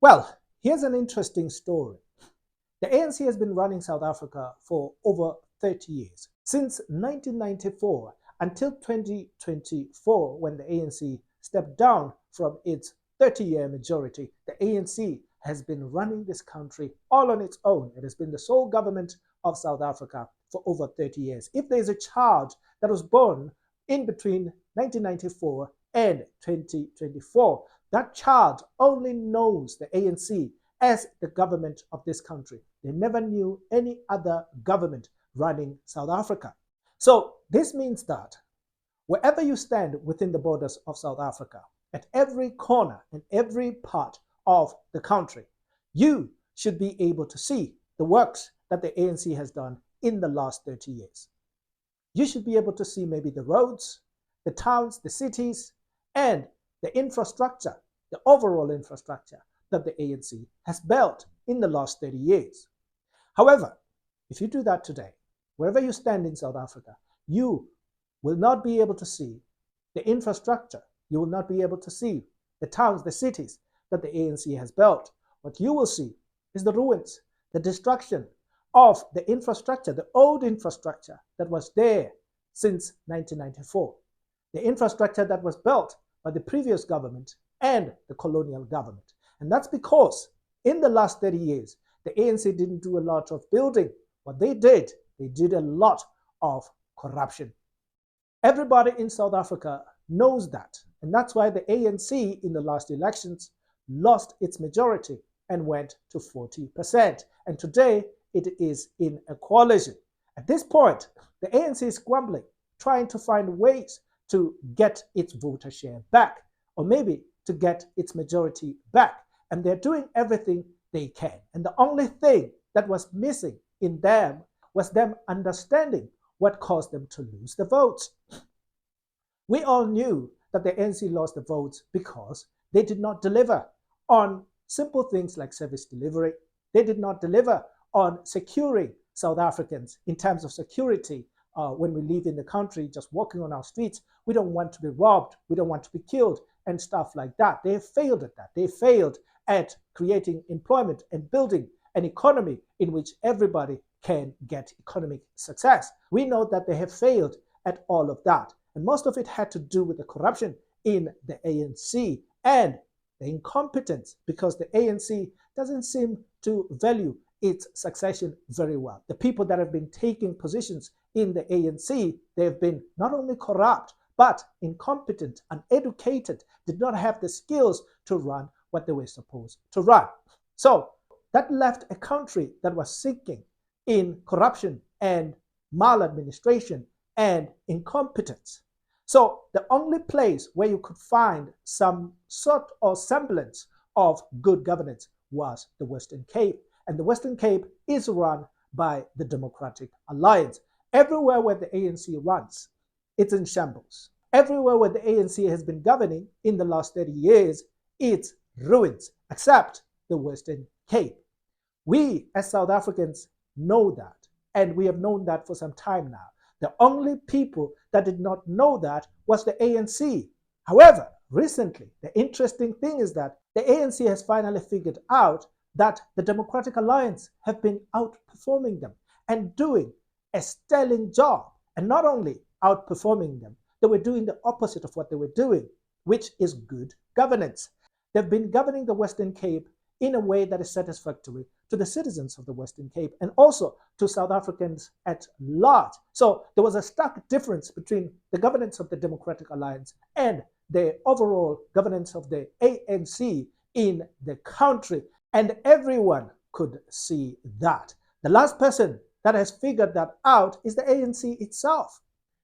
Well, here's an interesting story. The ANC has been running South Africa for over 30 years, since 1994 until 2024, when the ANC stepped down from its 30-year majority. The ANC has been running this country all on its own. It has been the sole government of South Africa for over 30 years. If there is a child that was born in between 1994 and 2024, that child only knows the ANC as the government of this country. They never knew any other government running South Africa. So this means that wherever you stand within the borders of South Africa, at every corner and every part of the country, you should be able to see the works that the ANC has done in the last 30 years. You should be able to see maybe the roads, the towns, the cities, and the infrastructure, the overall infrastructure that the ANC has built in the last 30 years. However, if you do that today, wherever you stand in South Africa, you will not be able to see the infrastructure. You will not be able to see the towns, the cities that the ANC has built. What you will see is the ruins, the destruction of the infrastructure, the old infrastructure that was there since 1994, the infrastructure that was built by the previous government and the colonial government. And that's because in the last 30 years, the ANC didn't do a lot of building. What they did a lot of corruption. Everybody in South Africa knows that. And that's why the ANC in the last elections lost its majority and went to 40%. And today it is in a coalition. At this point, the ANC is scrambling, trying to find ways to get its voter share back, or maybe to get its majority back. And they're doing everything they can. And the only thing that was missing in them was them understanding what caused them to lose the votes. We all knew that the ANC lost the votes because they did not deliver on simple things like service delivery. They did not deliver on securing South Africans in terms of security. When we live in the country, just walking on our streets, we don't want to be robbed, we don't want to be killed, and stuff like that. They failed at that. They failed at creating employment and building an economy in which everybody can get economic success. We know that they have failed at all of that. And most of it had to do with the corruption in the ANC and the incompetence, because the ANC doesn't seem to value its succession very well. The people that have been taking positions in the ANC, they have been not only corrupt, but incompetent, uneducated, did not have the skills to run what they were supposed to run. So that left a country that was sinking in corruption and maladministration and incompetence. So the only place where you could find some sort or semblance of good governance was the Western Cape. And the Western Cape is run by the Democratic Alliance. Everywhere where the ANC runs, it's in shambles. Everywhere where the ANC has been governing in the last 30 years, it's ruins, except the Western Cape. We as South Africans know that, and we have known that for some time now. The only people that did not know that was the ANC. However, recently, the interesting thing is that the ANC has finally figured out that the Democratic Alliance have been outperforming them and doing a sterling job. And not only outperforming them, they were doing the opposite of what they were doing, which is good governance. They've been governing the Western Cape in a way that is satisfactory to the citizens of the Western Cape and also to South Africans at large. So there was a stark difference between the governance of the Democratic Alliance and the overall governance of the ANC in the country. And everyone could see that. The last person that has figured that out is the ANC itself.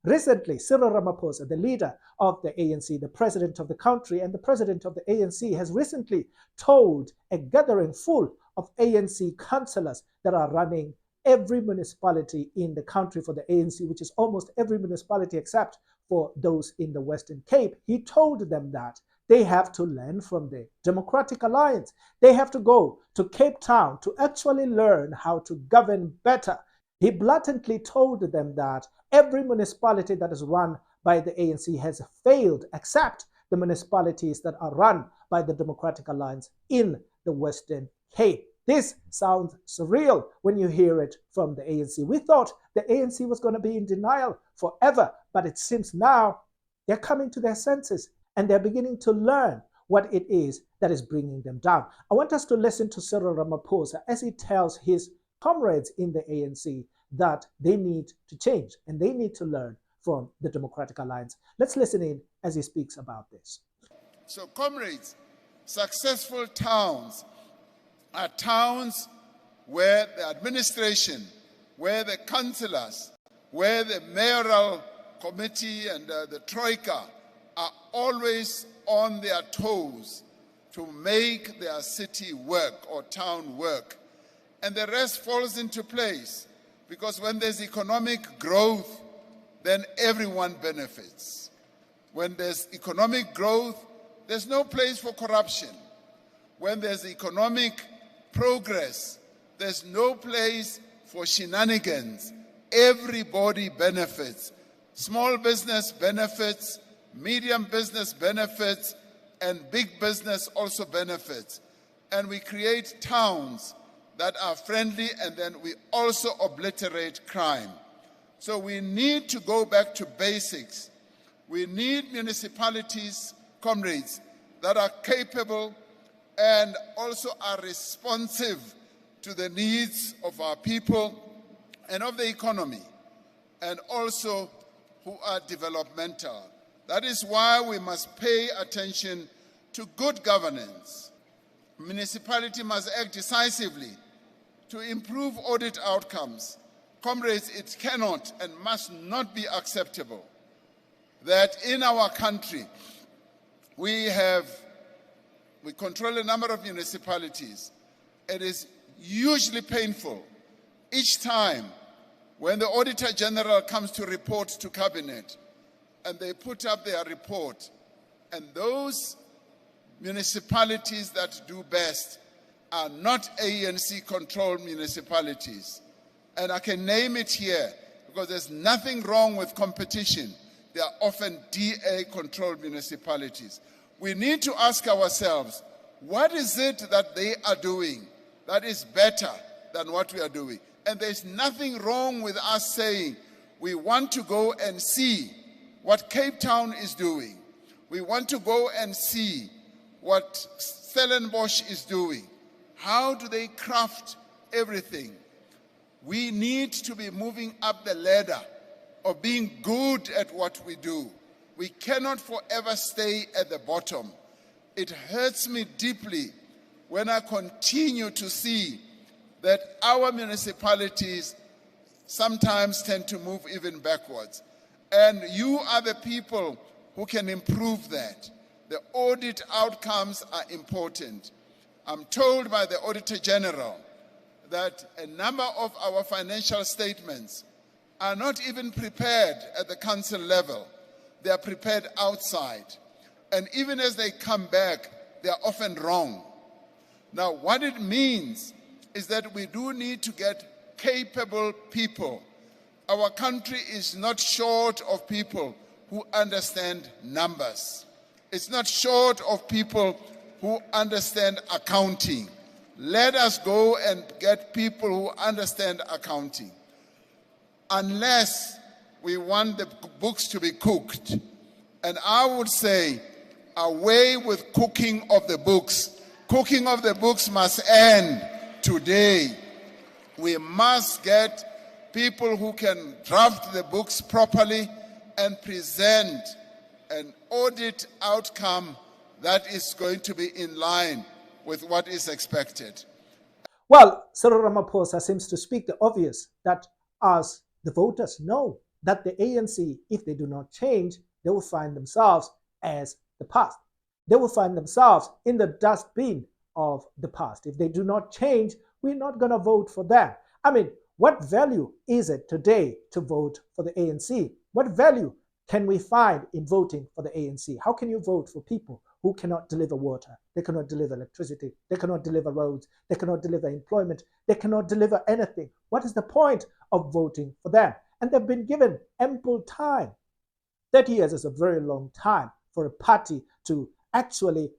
Recently, Cyril Ramaphosa, the leader of the ANC, the president of the country, and the president of the ANC, has recently told a gathering full of ANC councillors that are running every municipality in the country for the ANC, which is almost every municipality except for those in the Western Cape. He told them that they have to learn from the Democratic Alliance. They have to go to Cape Town to actually learn how to govern better. He blatantly told them that every municipality that is run by the ANC has failed, except the municipalities that are run by the Democratic Alliance in the Western Cape. This sounds surreal when you hear it from the ANC. We thought the ANC was going to be in denial forever, but it seems now they're coming to their senses and they're beginning to learn what it is that is bringing them down. I want us to listen to Cyril Ramaphosa as he tells his comrades in the ANC that they need to change and they need to learn from the Democratic Alliance. Let's listen in as he speaks about this. So, comrades, successful towns are towns where the administration, where the councillors, where the mayoral committee and the troika are always on their toes to make their city work or town work. And the rest falls into place because when there's economic growth, then everyone benefits. When there's economic growth, there's no place for corruption. When there's economic progress, there's no place for shenanigans. Everybody benefits. Small business benefits, medium business benefits, and big business also benefits. And we create towns that are friendly, and then we also obliterate crime. So we need to go back to basics. We need municipalities, comrades, that are capable and also are responsive to the needs of our people and of the economy, and also who are developmental. That is why we must pay attention to good governance. Municipality must act decisively to improve audit outcomes. Comrades, it cannot and must not be acceptable that in our country we control a number of municipalities. It is hugely painful each time when the Auditor General comes to report to Cabinet and they put up their report, and those municipalities that do best are not ANC-controlled municipalities. And I can name it here because there's nothing wrong with competition. They are often DA-controlled municipalities. We need to ask ourselves, what is it that they are doing that is better than what we are doing? And there's nothing wrong with us saying we want to go and see what Cape Town is doing. We want to go and see what Stellenbosch is doing. How do they craft everything? We need to be moving up the ladder of being good at what we do. We cannot forever stay at the bottom. It hurts me deeply when I continue to see that our municipalities sometimes tend to move even backwards. And you are the people who can improve that. The audit outcomes are important. I'm told by the Auditor General that a number of our financial statements are not even prepared at the council level. They are prepared outside. And even as they come back, they are often wrong. Now, what it means is that we do need to get capable people. Our country is not short of people who understand numbers. It's not short of people who understand accounting. Let us go and get people who understand accounting. Unless we want the books to be cooked. And I would say, away with cooking of the books. Cooking of the books must end today. We must get people who can draft the books properly and present an audit outcome that is going to be in line with what is expected. Well, Cyril Ramaphosa seems to speak the obvious, that as the voters know that the ANC, if they do not change, they will find themselves as the past. They will find themselves in the dustbin of the past. If they do not change, we're not going to vote for them. I mean, what value is it today to vote for the ANC? What value can we find in voting for the ANC? How can you vote for people who cannot deliver water? They cannot deliver electricity. They cannot deliver roads. They cannot deliver employment. They cannot deliver anything. What is the point of voting for them? And they've been given ample time. 30 years is a very long time for a party to actually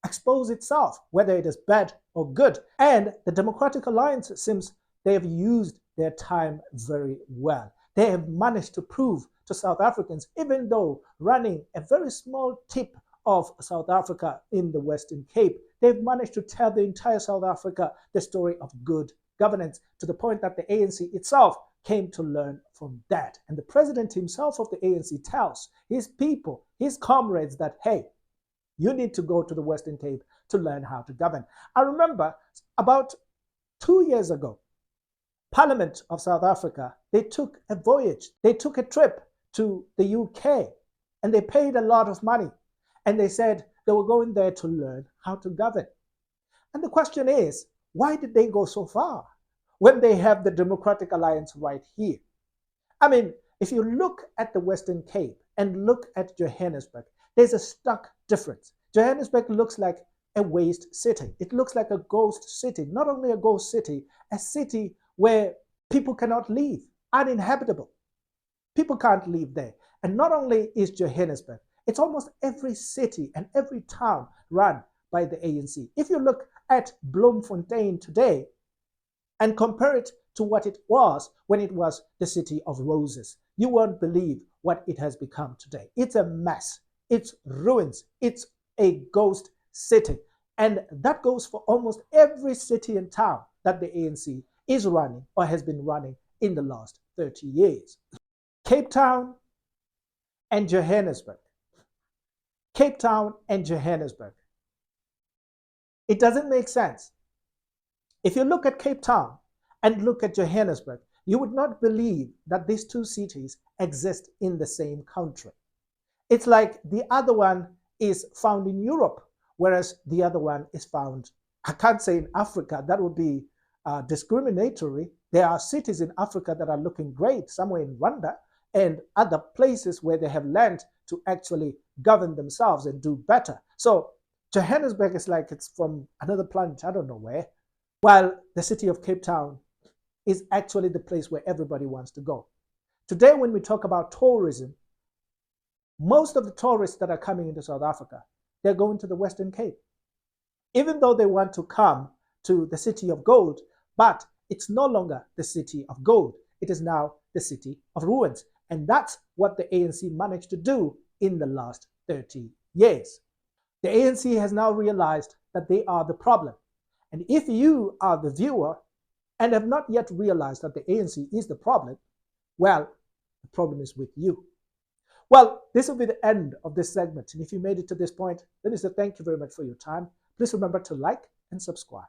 expose itself, whether it is bad or good. And the Democratic Alliance, it seems they have used their time very well. They have managed to prove to South Africans, even though running a very small tip of South Africa in the Western Cape, they've managed to tell the entire South Africa the story of good governance, to the point that the ANC itself came to learn from that. And the president himself of the ANC tells his people, his comrades, that, hey, you need to go to the Western Cape to learn how to govern. I remember about 2 years ago, Parliament of South Africa, they took a voyage, they took a trip to the UK, and they paid a lot of money. And they said they were going there to learn how to govern. And the question is, why did they go so far when they have the Democratic Alliance right here? I mean, if you look at the Western Cape and look at Johannesburg, there's a stark difference. Johannesburg looks like a waste city. It looks like a ghost city. Not only a ghost city, a city where people cannot live, uninhabitable. People can't live there. And not only is Johannesburg, it's almost every city and every town run by the ANC. If you look at Bloemfontein today and compare it to what it was when it was the city of roses, you won't believe what it has become today. It's a mess. It's ruins. It's a ghost city. And that goes for almost every city and town that the ANC is running or has been running in the last 30 years. Cape Town and Johannesburg. Cape Town and Johannesburg. It doesn't make sense. If you look at Cape Town and look at Johannesburg, you would not believe that these two cities exist in the same country. It's like the other one is found in Europe, whereas the other one is found, I can't say in Africa, that would be discriminatory. There are cities in Africa that are looking great, somewhere in Rwanda, and other places where they have land to actually govern themselves and do better. So Johannesburg is like it's from another planet, I don't know where, while the city of Cape Town is actually the place where everybody wants to go. Today, when we talk about tourism, most of the tourists that are coming into South Africa, they're going to the Western Cape. Even though they want to come to the city of gold, but it's no longer the city of gold. It is now the city of ruins. And that's what the ANC managed to do in the last 30 years. The ANC has now realized that they are the problem. And if you are the viewer and have not yet realized that the ANC is the problem, well, the problem is with you. Well, this will be the end of this segment. And if you made it to this point, let me say thank you very much for your time. Please remember to like and subscribe.